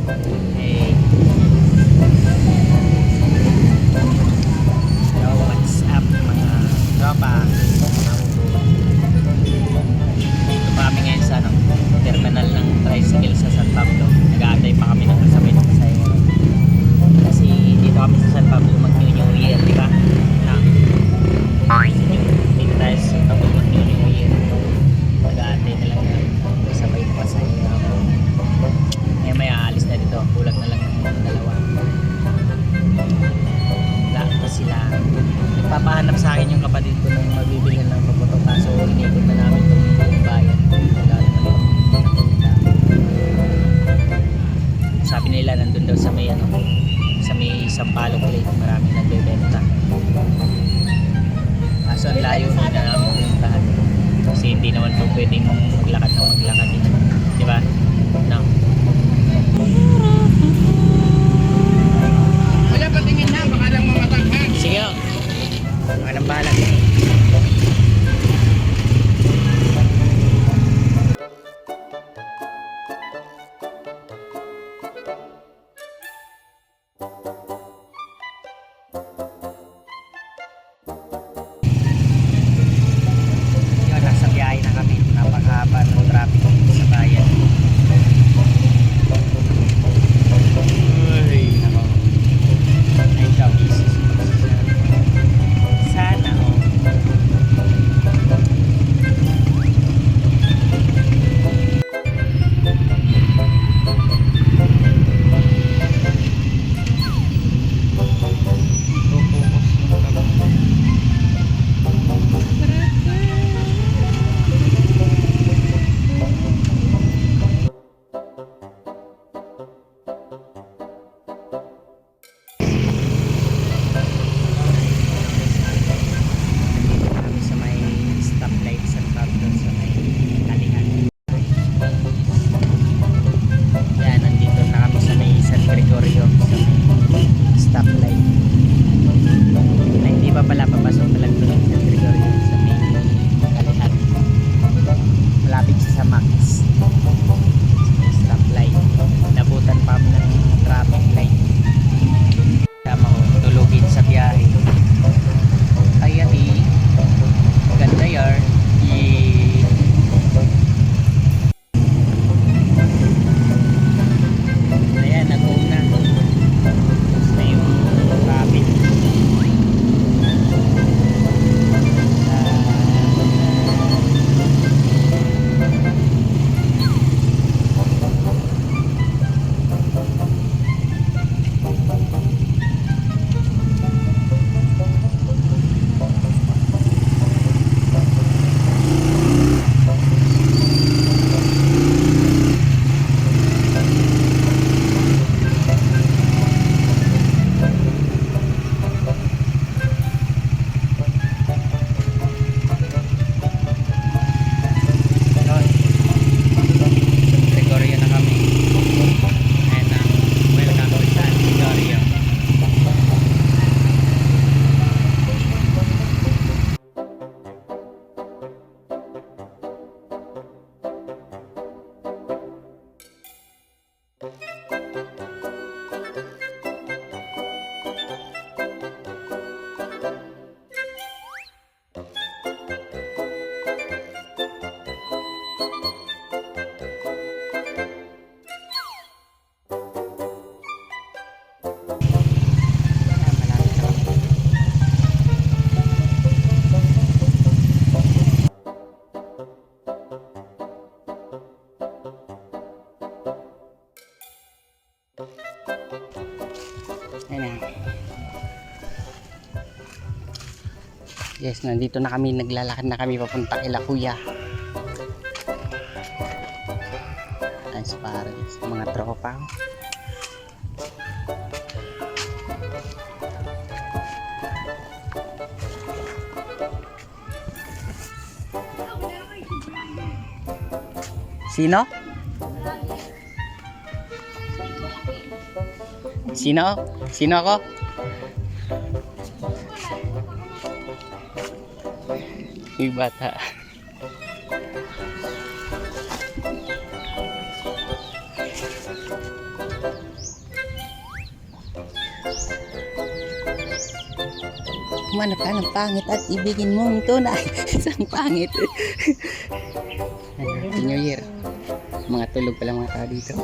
Hey. Yo, what's up mga tropa? Dito pa kami ngayon sa terminal ng tricycle sa San Pablo. Nag-aantay pa kami ng kasabay ng pasahero. Kasi dito kami sa San Pablo mag-New Year, di ba? Dito tayo sa San Pablo mag-New Year. Nag-aantay na lang ng kasabay ng pasahero. Ngayon may aalis na dito. Kulang na lang ng dalawa. Wala pa sila. Nagpapahanap sa akin yung kapatid ko ng mabibilhan ng paputo. Kaso inikot na namin itong buong bayan. Wala naman napunta. Sabi nila nandun daw sa may sa may Sampaloc Lake. Maraming nagbebenta. Kaso ang layo na namin pinuntahan. Kasi hindi naman po pwedeng maglakad ng maglakad dito. Diba? No. Wala patingin na, baka lang mamataghan. Sige o. Baka nang bahala. Yun, nasa biyahe na kami. Napakahaba ng traffic dito sa bayan. Ay, nako. Ay, siya, business. Sana, oh. Kami sa may stoplight sa Pablo sa may Kalihan. Yan, nandito na kami sa may San Gregorio sa may stoplight. Na hindi pa pala papasok talaga doon sa San Gregorio sa may Kalihan. Malapit sa Max. Stoplight. Nabutan pa kami ng traffic light. Tama ko, tulugin sa biyahe. Kaya di ganda yar. Ayan, nag-una. Basta yung traffic. Gregorio na kami. And welcome to San Gregorio. Ayan, malapit na kami. Ayan na. Yes, nandito na kami. Naglalakad na kami papunta kila Kuya. Nice pare. Sa mga tropa. Sino? Sino? Sino ako? Yung bata. Kumanap ka ng pangit at ibigin mo ito na isang pangit. Happy New Year. Mga tulog pala mga tao dito.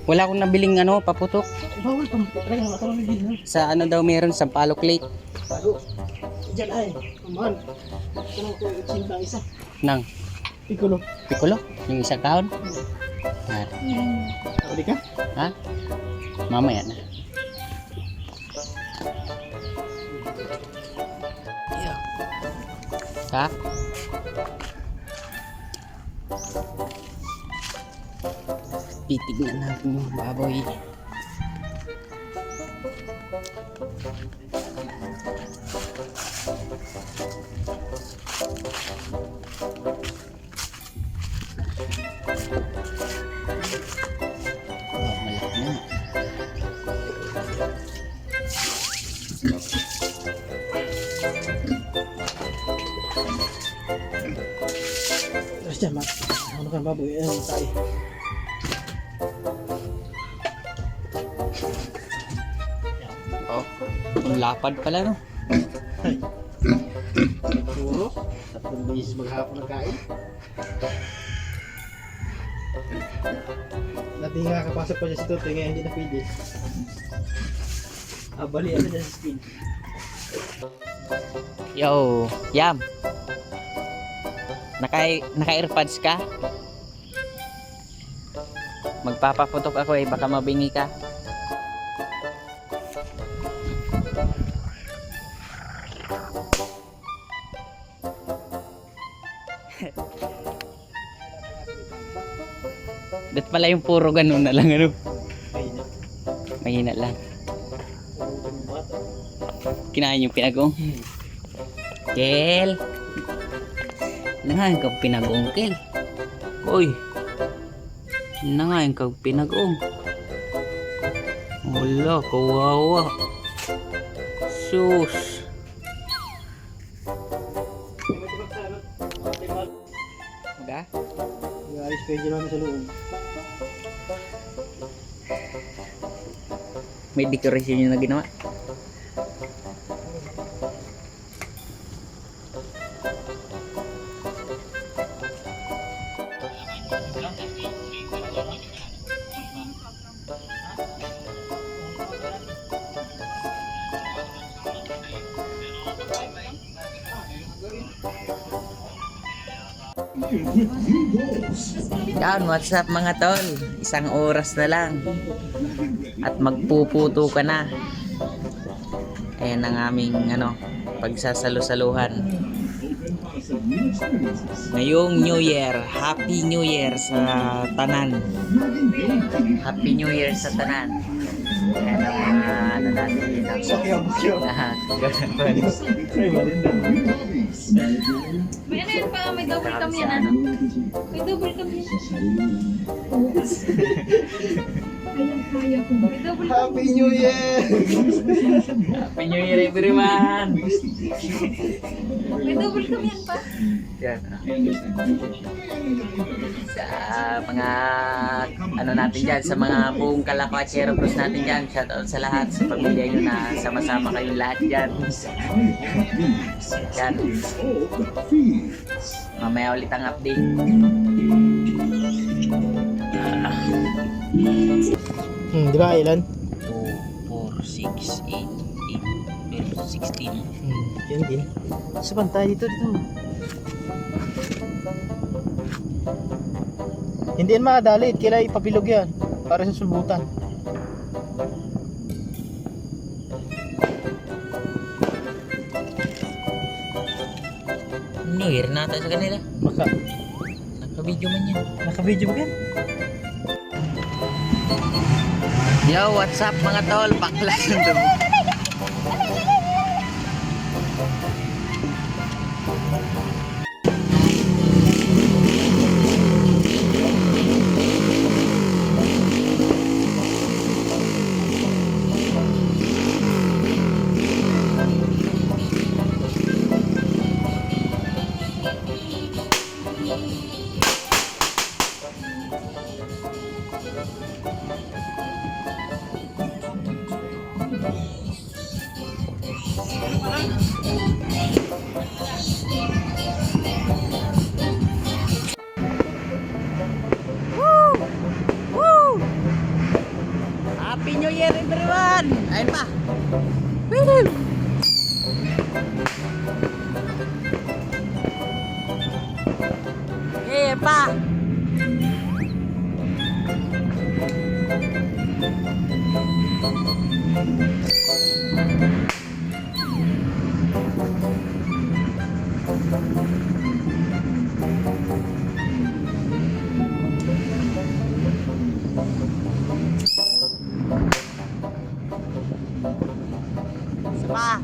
Wala akong nabiling paputok. Bawal pa. Talaga, matawag na din. Sa daw meron sa Palok Lake. Bago. Diyan ay. Kumahan. Tanong ko, itsinta isa. Nang Piccolo. Piccolo? Yung isang kahon? Ah, Pwede ka? ha? Mamaya na. Yeah. Ha? Titignan natin yung baboy. Oh, malaki na. Terus dyan, mat. Ano ka baboy? Ayan, tayo. Oh, ang lapad pala no. Ay. Puro. 3 beses maghapon nagkain. Dati nga kapasok pa siya si Toto, ngayon hindi na pwede. Abali ano dyan sa skin. Yo, Yam. Naka-earpods ka? Magpapaputok ako baka mabingi ka. Dat pala yung puro ganun na lang Ayun na. Mahina lang. Puro yung bata. Kinain yung pinagong. Kel. Nangain kang pinagong, Kel. Uy. Nangain kang pinagong. Wala, kawawa. Sus. Ga? Nag-aayos kayo dyan namin sa loob. May decoration yun na ginawa. Yan, what's up mga tol? Isang oras na lang at magpuputo ka na. Ayan ang aming pagsasalusaluhan ngayong New Year. Happy New Year sa tanan. Happy New Year sa tanan. Ayan ang natin dito. May ano yun pa, may double cam yan ano? May double cam yan. May double cam. Happy New Year! Happy New Year everyone! May double cam yan pa. Yan. Sa mga natin dyan, sa mga buong Kalakwachero Cruz natin dyan, shoutout sa lahat, sa pamilya nyo na sama-sama kayong lahat dyan. Yan. Mamaya ulit ang update. Di ba ilan? 2, 4, 6, 8, 8, 16. Yan din. Sa pantay dito. Hindi yan makadalit, kailangan ipabilog yan para sa sulbutan. New Year na ata sa kanila. Naka-video man yan. Naka-video ba yan? Yo, what's up mga tol? Baklas yung dumi. Woo! Woo! Happy New Year everyone! Ayun pa! Woo! Yeah pa! Isa pa!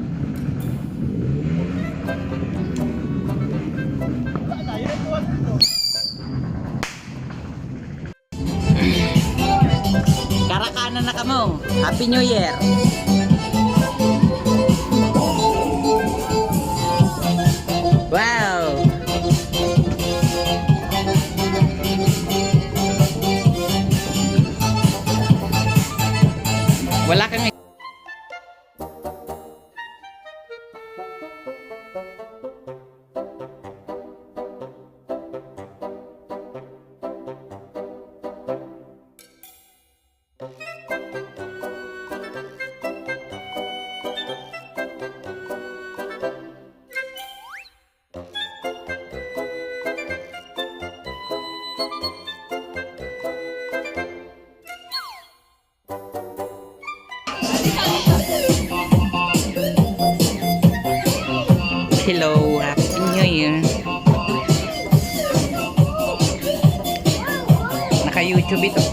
Karakanan na kamo. Happy New Year. Wow. Wala kang Hello, Happy New Year. Naka-YouTube ito.